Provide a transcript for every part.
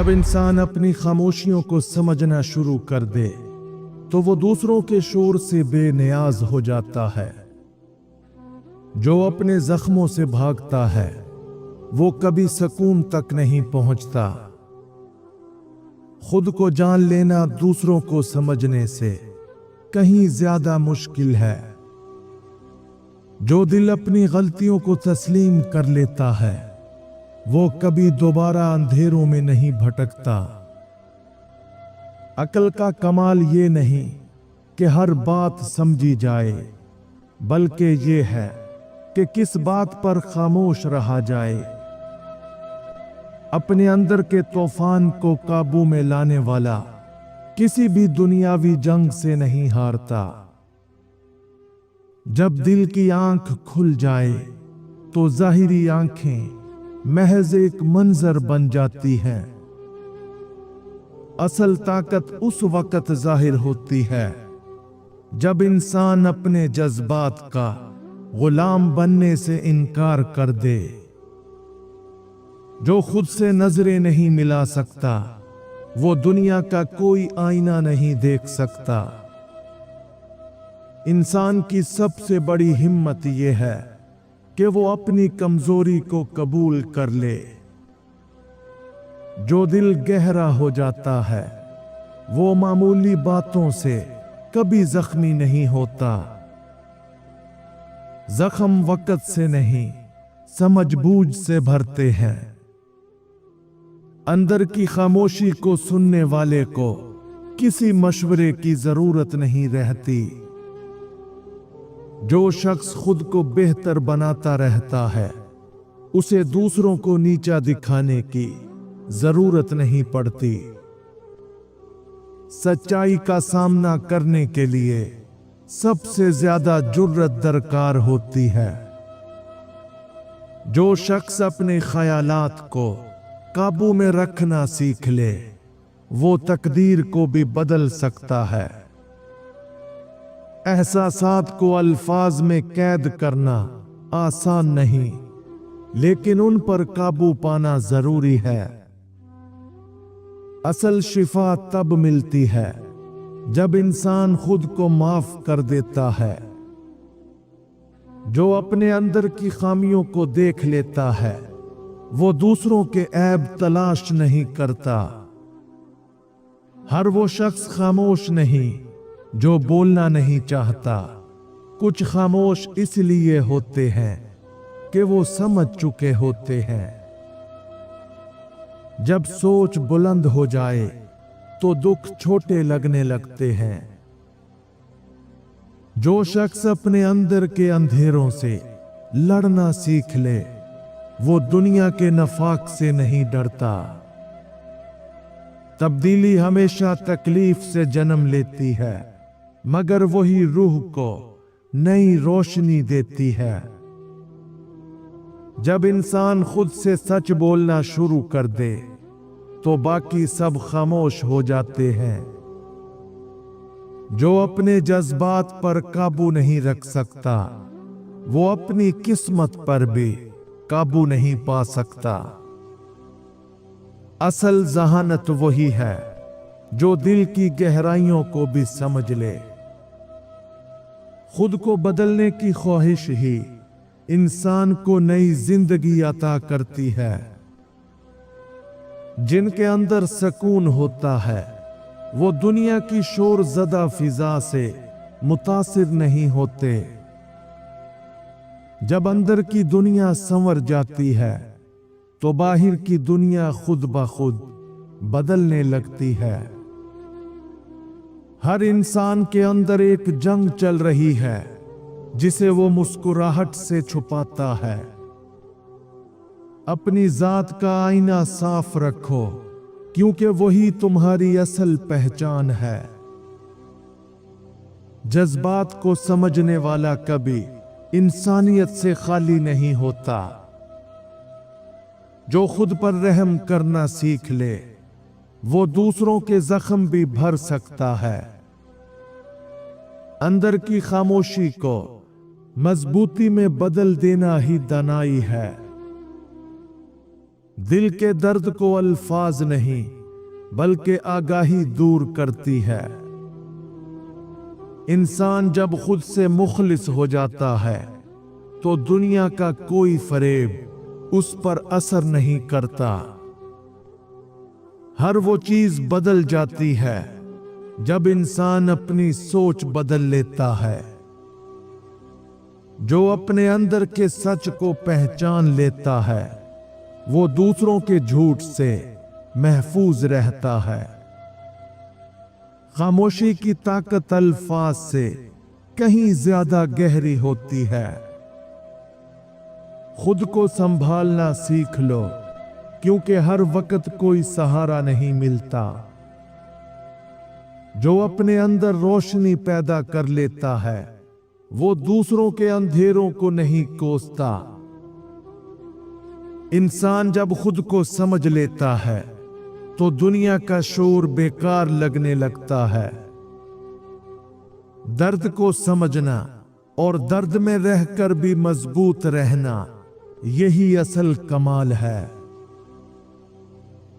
जब इंसान अपनी खामोशियों को समझना शुरू कर दे तो वो दूसरों के शोर से बेनियाज हो जाता है। जो अपने जख्मों से भागता है वो कभी सुकून तक नहीं पहुंचता। खुद को जान लेना दूसरों को समझने से कहीं ज्यादा मुश्किल है। जो दिल अपनी गलतियों को तस्लीम कर लेता है वो कभी दोबारा अंधेरों में नहीं भटकता। अक्ल का कमाल ये नहीं कि हर बात समझी जाए, बल्कि ये है कि किस बात पर खामोश रहा जाए। अपने अंदर के तूफान को काबू में लाने वाला किसी भी दुनियावी जंग से नहीं हारता। जब दिल की आंख खुल जाए तो जाहिरी आंखें महज एक मंजर बन जाती हैं। असल ताकत उस वक्त जाहिर होती है जब इंसान अपने जज्बात का गुलाम बनने से इनकार कर दे। जो खुद से नजरें नहीं मिला सकता वो दुनिया का कोई आईना नहीं देख सकता। इंसान की सबसे बड़ी हिम्मत यह है कि वो अपनी कमजोरी को कबूल कर ले। जो दिल गहरा हो जाता है वो मामूली बातों से कभी जख्मी नहीं होता। जख्म वक्त से नहीं समझबूझ से भरते हैं। अंदर की खामोशी को सुनने वाले को किसी मशवरे की जरूरत नहीं रहती। जो शख्स खुद को बेहतर बनाता रहता है उसे दूसरों को नीचा दिखाने की जरूरत नहीं पड़ती। सच्चाई का सामना करने के लिए सबसे ज्यादा जुर्रत दरकार होती है। जो शख्स अपने ख्यालात को काबू में रखना सीख ले वो तकदीर को भी बदल सकता है। एहसासात को अल्फाज में कैद करना आसान नहीं, लेकिन उन पर काबू पाना जरूरी है। असल शिफा तब मिलती है जब इंसान खुद को माफ कर देता है। जो अपने अंदर की खामियों को देख लेता है वो दूसरों के ऐब तलाश नहीं करता। हर वो शख्स खामोश नहीं जो बोलना नहीं चाहता। कुछ खामोश इसलिए होते हैं कि वो समझ चुके होते हैं। जब सोच बुलंद हो जाए तो दुख छोटे लगने लगते हैं। जो शख्स अपने अंदर के अंधेरों से लड़ना सीख ले वो दुनिया के नफाक से नहीं डरता। तब्दीली हमेशा तकलीफ से जन्म लेती है, मगर वही रूह को नई रोशनी देती है। जब इंसान खुद से सच बोलना शुरू कर दे तो बाकी सब खामोश हो जाते हैं। जो अपने जज्बात पर काबू नहीं रख सकता वो अपनी किस्मत पर भी काबू नहीं पा सकता। असल जहानत वही है जो दिल की गहराइयों को भी समझ ले। खुद को बदलने की ख्वाहिश ही इंसान को नई जिंदगी अता करती है। जिनके अंदर सुकून होता है वो दुनिया की शोर ज़दा फिजा से मुतासिर नहीं होते। जब अंदर की दुनिया संवर जाती है तो बाहर की दुनिया खुद ब खुद बदलने लगती है। हर इंसान के अंदर एक जंग चल रही है जिसे वो मुस्कुराहट से छुपाता है। अपनी जात का आईना साफ रखो क्योंकि वही तुम्हारी असल पहचान है। जज्बात को समझने वाला कभी इंसानियत से खाली नहीं होता। जो खुद पर रहम करना सीख ले वो दूसरों के जख्म भी भर सकता है। अंदर की खामोशी को मजबूती में बदल देना ही दानाई है। दिल के दर्द को अल्फाज नहीं बल्कि आगाही दूर करती है। इंसान जब खुद से मुखलिस हो जाता है तो दुनिया का कोई फरेब उस पर असर नहीं करता। हर वो चीज बदल जाती है जब इंसान अपनी सोच बदल लेता है। जो अपने अंदर के सच को पहचान लेता है वो दूसरों के झूठ से महफूज रहता है। खामोशी की ताकत अल्फाज से कहीं ज्यादा गहरी होती है। खुद को संभालना सीख लो क्योंकि हर वक्त कोई सहारा नहीं मिलता। जो अपने अंदर रोशनी पैदा कर लेता है वो दूसरों के अंधेरों को नहीं कोसता। इंसान जब खुद को समझ लेता है तो दुनिया का शोर बेकार लगने लगता है। दर्द को समझना और दर्द में रहकर भी मजबूत रहना यही असल कमाल है।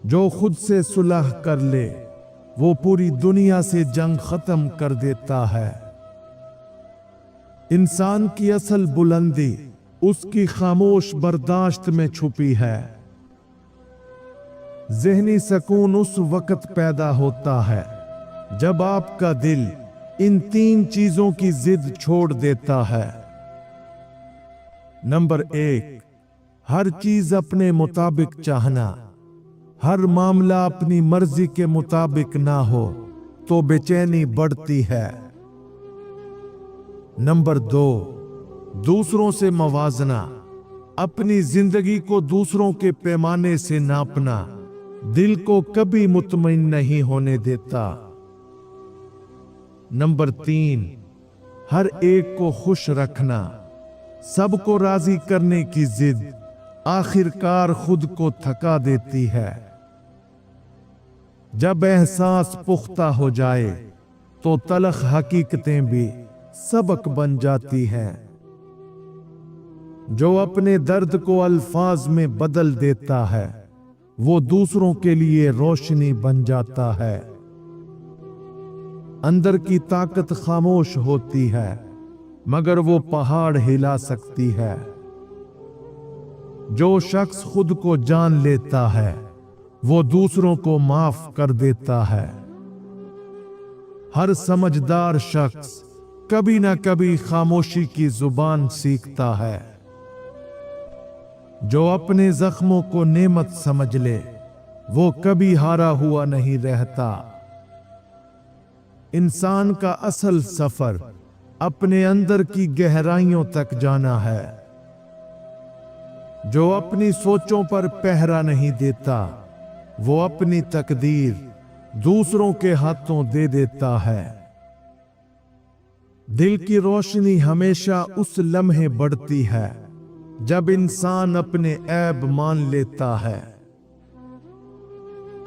जो खुद से सुलह कर ले वो पूरी दुनिया से जंग खत्म कर देता है। इंसान की असल बुलंदी उसकी खामोश बर्दाश्त में छुपी है। ज़हनी सुकून उस वक्त पैदा होता है जब आपका दिल इन 3 चीजों की जिद छोड़ देता है। नंबर 1, हर चीज अपने मुताबिक चाहना। हर मामला अपनी मर्जी के मुताबिक ना हो तो बेचैनी बढ़ती है। नंबर 2, दूसरों से मवाजना। अपनी जिंदगी को दूसरों के पैमाने से नापना दिल को कभी मुतमईन नहीं होने देता। नंबर 3, हर एक को खुश रखना। सबको राजी करने की जिद आखिरकार खुद को थका देती है। जब एहसास पुख्ता हो जाए तो तलख हकीकतें भी सबक बन जाती हैं। जो अपने दर्द को अल्फाज में बदल देता है वो दूसरों के लिए रोशनी बन जाता है। अंदर की ताकत खामोश होती है मगर वो पहाड़ हिला सकती है। जो शख्स खुद को जान लेता है वो दूसरों को माफ कर देता है। हर समझदार शख्स कभी ना कभी खामोशी की जुबान सीखता है। जो अपने जख्मों को नेमत समझ ले वो कभी हारा हुआ नहीं रहता। इंसान का असल सफर अपने अंदर की गहराइयों तक जाना है। जो अपनी सोचों पर पहरा नहीं देता वो अपनी तकदीर दूसरों के हाथों दे देता है। दिल की रोशनी हमेशा उस लम्हे बढ़ती है जब इंसान अपने ऐब मान लेता है।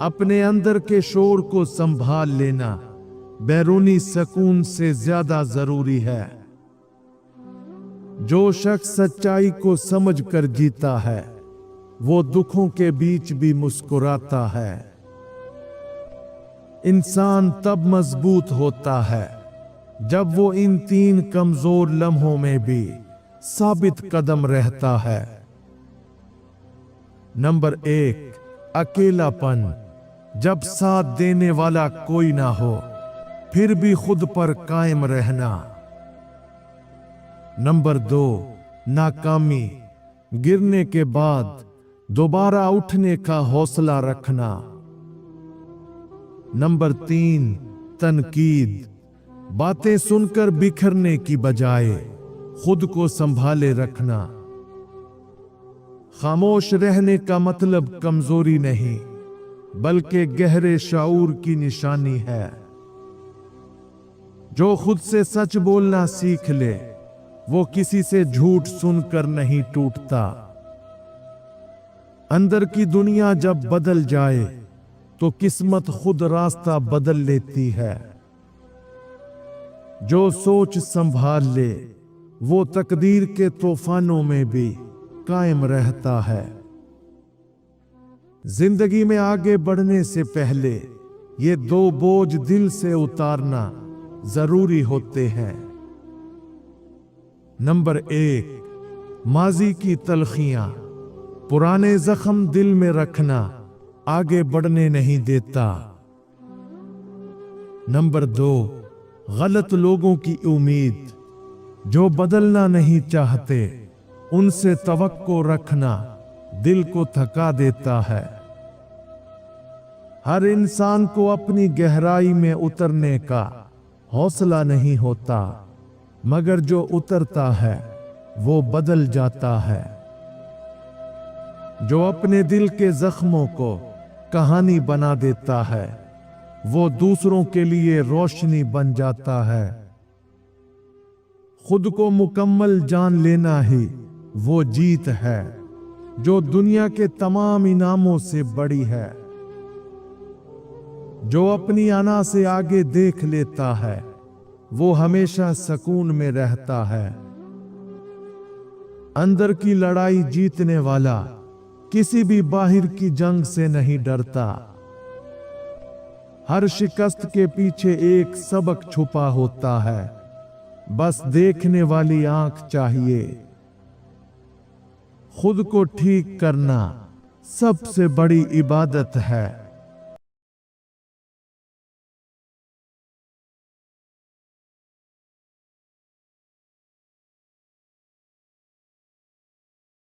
अपने अंदर के शोर को संभाल लेना बैरूनी सुकून से ज्यादा जरूरी है। जो शख्स सच्चाई को समझकर जीता है वो दुखों के बीच भी मुस्कुराता है। इंसान तब मजबूत होता है जब वो इन 3 कमजोर लम्हों में भी साबित कदम रहता है। नंबर 1, अकेलापन। जब साथ देने वाला कोई ना हो फिर भी खुद पर कायम रहना। नंबर 2, नाकामी। गिरने के बाद दोबारा उठने का हौसला रखना। नंबर 3, तनकीद। बातें सुनकर बिखरने की बजाय खुद को संभाले रखना। खामोश रहने का मतलब कमजोरी नहीं बल्कि गहरे शाऊर की निशानी है। जो खुद से सच बोलना सीख ले वो किसी से झूठ सुनकर नहीं टूटता। अंदर की दुनिया जब बदल जाए तो किस्मत खुद रास्ता बदल लेती है। जो सोच संभाल ले वो तकदीर के तूफानों में भी कायम रहता है। जिंदगी में आगे बढ़ने से पहले ये दो बोझ दिल से उतारना जरूरी होते हैं। नंबर 1, माजी की तलखियां। पुराने जख्म दिल में रखना आगे बढ़ने नहीं देता। नंबर 2, गलत लोगों की उम्मीद। जो बदलना नहीं चाहते उनसे तवक्को रखना दिल को थका देता है। हर इंसान को अपनी गहराई में उतरने का हौसला नहीं होता, मगर जो उतरता है वो बदल जाता है। जो अपने दिल के जख्मों को कहानी बना देता है वो दूसरों के लिए रोशनी बन जाता है। खुद को मुकम्मल जान लेना ही वो जीत है जो दुनिया के तमाम इनामों से बड़ी है। जो अपनी अना से आगे देख लेता है वो हमेशा सुकून में रहता है। अंदर की लड़ाई जीतने वाला किसी भी बाहर की जंग से नहीं डरता। हर शिकस्त के पीछे एक सबक छुपा होता है, बस देखने वाली आंख चाहिए। खुद को ठीक करना सबसे बड़ी इबादत है।